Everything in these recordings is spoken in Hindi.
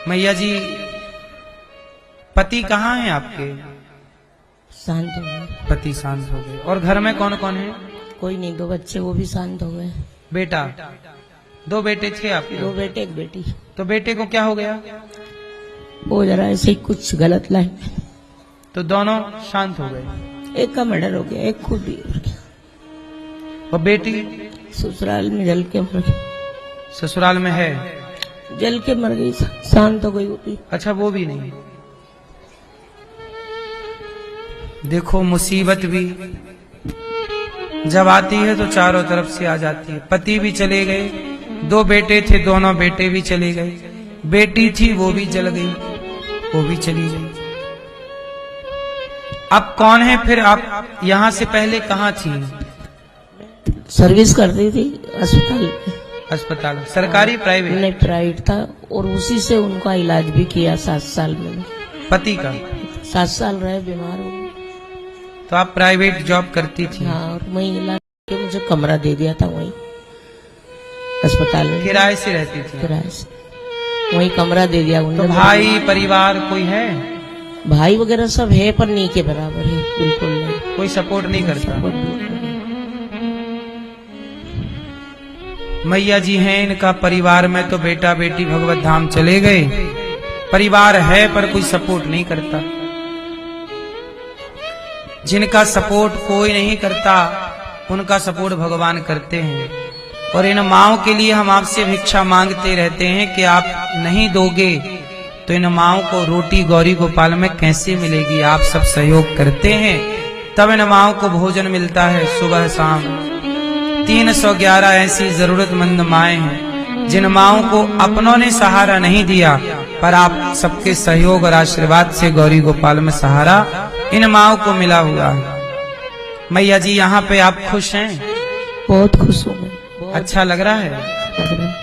मैया जी, पति कहाँ हैं आपके? शांत हो गए। पति शांत हो गए। और घर में कौन कौन है? कोई नहीं, 2 बच्चे, वो भी शांत हो गए। बेटा? 2 बेटे थे आपके? 2 बेटे 1 बेटी। तो बेटे को क्या हो गया? वो जरा ऐसे ही कुछ गलत लाइन। तो दोनों शांत हो गए। एक का मर्डर हो गया, एक खुद भी हो गया। और बेटी? ससुराल में जल के मर गई। ससुराल में है? जल के मर गई, शांत हो गई वो भी। अच्छा, वो भी नहीं। देखो, मुसीबत भी जब आती है तो चारों तरफ से आ जाती है। पति भी चले गए, 2 बेटे थे, दोनों बेटे भी चले गए। बेटी थी, वो भी जल गई, वो भी चली गई। अब कौन है फिर? आप यहाँ से पहले कहाँ थी? सर्विस करती थी अस्पताल में। अस्पताल? सरकारी प्राइवेट? नहीं, प्राइवेट था। और उसी से उनका इलाज भी किया 7 साल में। पति का? 7 साल रहे, बीमार हो गए। तो आप प्राइवेट जॉब करती थी? हाँ, और वही इलाज के मुझे कमरा दे दिया था वही अस्पताल में। किराए से रहती थी? किराए से वही कमरा दे दिया तो उन्होंने। भाई परिवार कोई है? भाई वगैरह सब है, पर नहीं के बराबर है, बिल्कुल नहीं। कोई सपोर्ट नहीं करता? सपोर्ट बिल्कुल नहीं। मैया जी हैं, इनका परिवार में तो बेटा बेटी भगवत धाम चले गए। परिवार है पर कोई सपोर्ट नहीं करता। जिनका सपोर्ट कोई नहीं करता, उनका सपोर्ट भगवान करते हैं। और इन माओं के लिए हम आपसे भिक्षा मांगते रहते हैं कि आप नहीं दोगे तो इन माओं को रोटी गौरी गोपाल में कैसे मिलेगी? आप सब सहयोग करते हैं तब इन माओं को भोजन मिलता है सुबह शाम। 311 ऐसी जरूरतमंद माएं हैं जिन माओं को अपनों ने सहारा नहीं दिया, पर आप सबके सहयोग और आशीर्वाद से गौरी गोपाल में सहारा इन माओं को मिला हुआ है। मैया जी, यहाँ पे आप खुश हैं? बहुत खुश हूँ मैं। बहुत अच्छा लग रहा है? लग रहा है।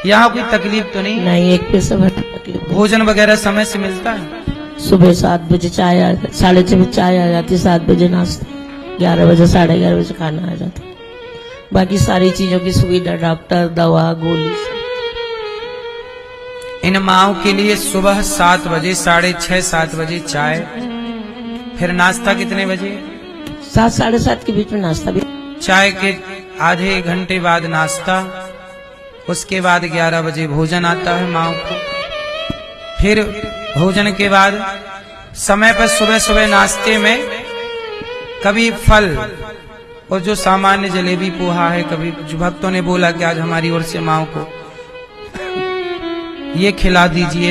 यहाँ कोई तकलीफ तो नहीं? नहीं, एक पैसा भर तकलीफ नहीं। भोजन वगैरह समय से मिलता है? सुबह 7 बजे चाय 6:30 बजे चाय आ जाती, 7 बजे नाश्ता, 11 बजे 11:30 बजे खाना आ जाता। बाकी सारी चीजों की सुविधा, डॉक्टर, दवा, गोली। इन माओं के लिए सुबह 7 बजे, 6:30, 7 बजे चाय, फिर नाश्ता कितने बजे? 7 साढ़े 7 के बीच में नाश्ता भी। चाय के आधे घंटे बाद नाश्ता, उसके बाद 11 बजे भोजन आता है माओं को। फिर भोजन के बाद समय पर सुबह सुबह नाश्ते में कभी फल और जो सामान्य जलेबी पोहा है, कभी जो भक्तों ने बोला कि आज हमारी ओर से माओं को ये खिला दीजिए।